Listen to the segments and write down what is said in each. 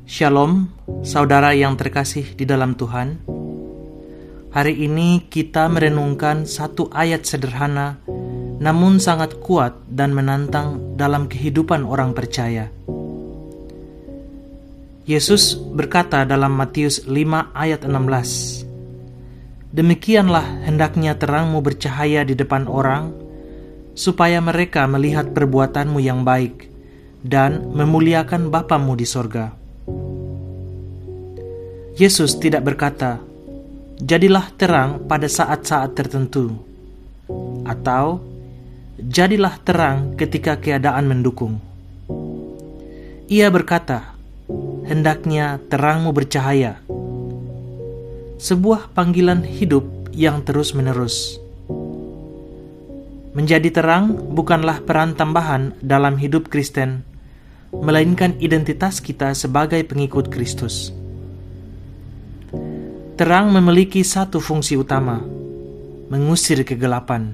Shalom, saudara yang terkasih di dalam Tuhan. Hari ini kita merenungkan satu ayat sederhana, namun sangat kuat dan menantang dalam kehidupan orang percaya. Yesus berkata dalam Matius 5 ayat 16, "Demikianlah hendaknya terangmu bercahaya di depan orang, supaya mereka melihat perbuatanmu yang baik dan memuliakan Bapamu di sorga." Yesus tidak berkata, "Jadilah terang pada saat-saat tertentu," atau "Jadilah terang ketika keadaan mendukung." Ia berkata, "Hendaknya terangmu bercahaya." Sebuah panggilan hidup yang terus-menerus. Menjadi terang bukanlah peran tambahan dalam hidup Kristen, melainkan identitas kita sebagai pengikut Kristus. Terang memiliki satu fungsi utama, mengusir kegelapan.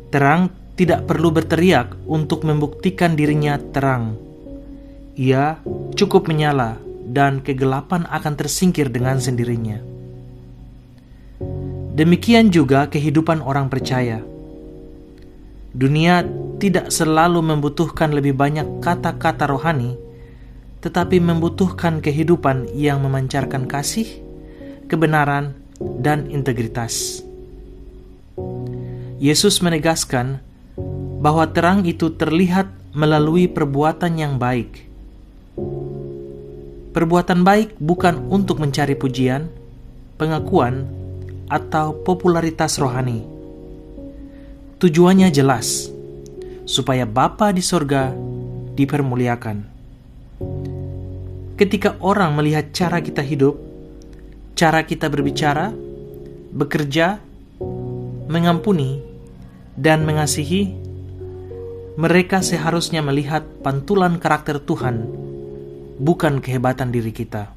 Terang tidak perlu berteriak untuk membuktikan dirinya terang. Ia cukup menyala dan kegelapan akan tersingkir dengan sendirinya. Demikian juga kehidupan orang percaya. Dunia tidak selalu membutuhkan lebih banyak kata-kata rohani, tetapi membutuhkan kehidupan yang memancarkan kasih, kebenaran, dan integritas. Yesus menegaskan bahwa terang itu terlihat melalui perbuatan yang baik. Perbuatan baik bukan untuk mencari pujian, pengakuan, atau popularitas rohani. Tujuannya jelas, supaya Bapa di sorga dipermuliakan. Ketika orang melihat cara kita hidup, cara kita berbicara, bekerja, mengampuni, dan mengasihi, mereka seharusnya melihat pantulan karakter Tuhan, bukan kehebatan diri kita.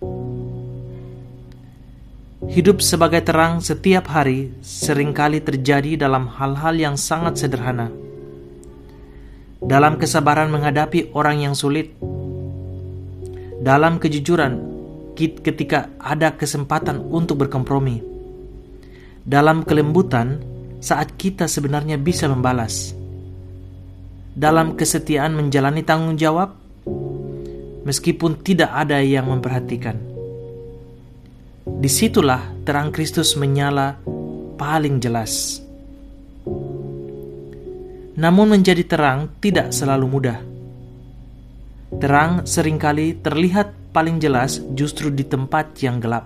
Hidup sebagai terang setiap hari seringkali terjadi dalam hal-hal yang sangat sederhana. Dalam kesabaran menghadapi orang yang sulit, dalam kejujuran ketika ada kesempatan untuk berkompromi, dalam kelembutan saat kita sebenarnya bisa membalas, dalam kesetiaan menjalani tanggung jawab meskipun tidak ada yang memperhatikan. Disitulah terang Kristus menyala paling jelas. Namun menjadi terang tidak selalu mudah. Terang seringkali terlihat paling jelas justru di tempat yang gelap.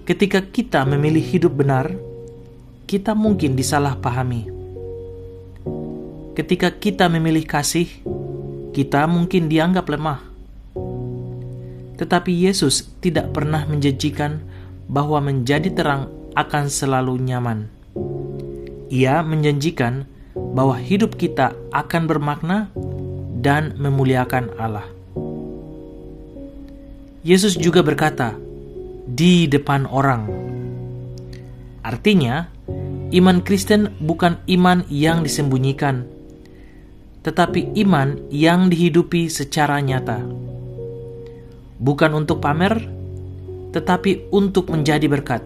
Ketika kita memilih hidup benar, kita mungkin disalahpahami. Ketika kita memilih kasih, kita mungkin dianggap lemah. Tetapi Yesus tidak pernah menjanjikan bahwa menjadi terang akan selalu nyaman. Ia menjanjikan bahwa hidup kita akan bermakna dan memuliakan Allah. Yesus juga berkata, "Di depan orang." Artinya, iman Kristen bukan iman yang disembunyikan, tetapi iman yang dihidupi secara nyata. Bukan untuk pamer, tetapi untuk menjadi berkat.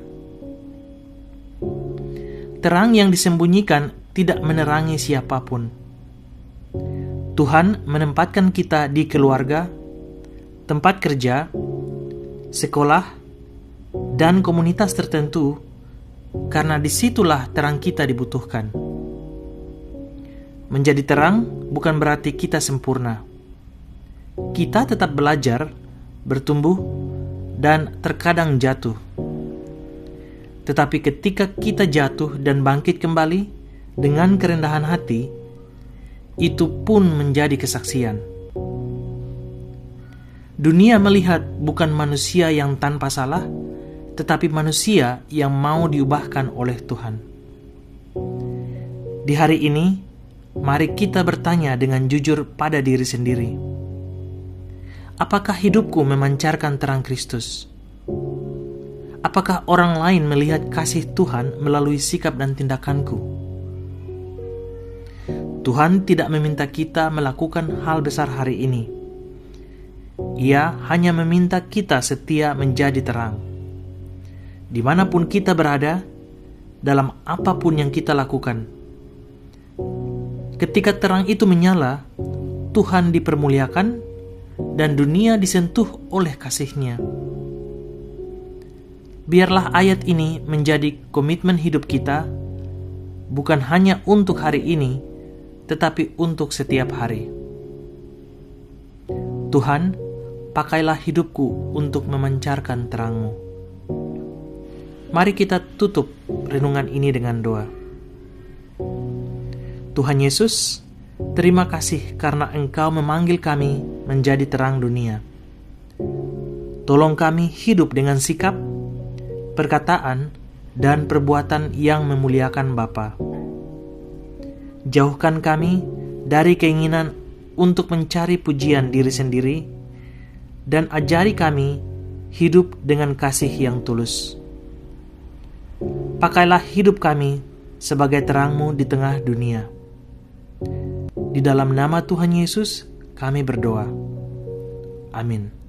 Terang yang disembunyikan tidak menerangi siapapun. Tuhan menempatkan kita di keluarga, tempat kerja, sekolah, dan komunitas tertentu, karena disitulah terang kita dibutuhkan. Menjadi terang bukan berarti kita sempurna. Kita tetap belajar, bertumbuh, dan terkadang jatuh. Tetapi ketika kita jatuh dan bangkit kembali dengan kerendahan hati, itu pun menjadi kesaksian. Dunia melihat bukan manusia yang tanpa salah, tetapi manusia yang mau diubahkan oleh Tuhan. Di hari ini, mari kita bertanya dengan jujur pada diri sendiri. Apakah hidupku memancarkan terang Kristus? Apakah orang lain melihat kasih Tuhan melalui sikap dan tindakanku? Tuhan tidak meminta kita melakukan hal besar hari ini. Ia hanya meminta kita setia menjadi terang. Dimanapun kita berada, dalam apapun yang kita lakukan. Ketika terang itu menyala, Tuhan dipermuliakan dan dunia disentuh oleh kasih-Nya. Biarlah ayat ini menjadi komitmen hidup kita, bukan hanya untuk hari ini, tetapi untuk setiap hari. Tuhan, pakailah hidupku untuk memancarkan terang-Mu. Mari kita tutup renungan ini dengan doa. Tuhan Yesus, terima kasih karena Engkau memanggil kami menjadi terang dunia. Tolong kami hidup dengan sikap, perkataan, dan perbuatan yang memuliakan Bapa. Jauhkan kami dari keinginan untuk mencari pujian diri sendiri, dan ajari kami hidup dengan kasih yang tulus. Pakailah hidup kami sebagai terang-Mu di tengah dunia. Di dalam nama Tuhan Yesus, kami berdoa. Amin.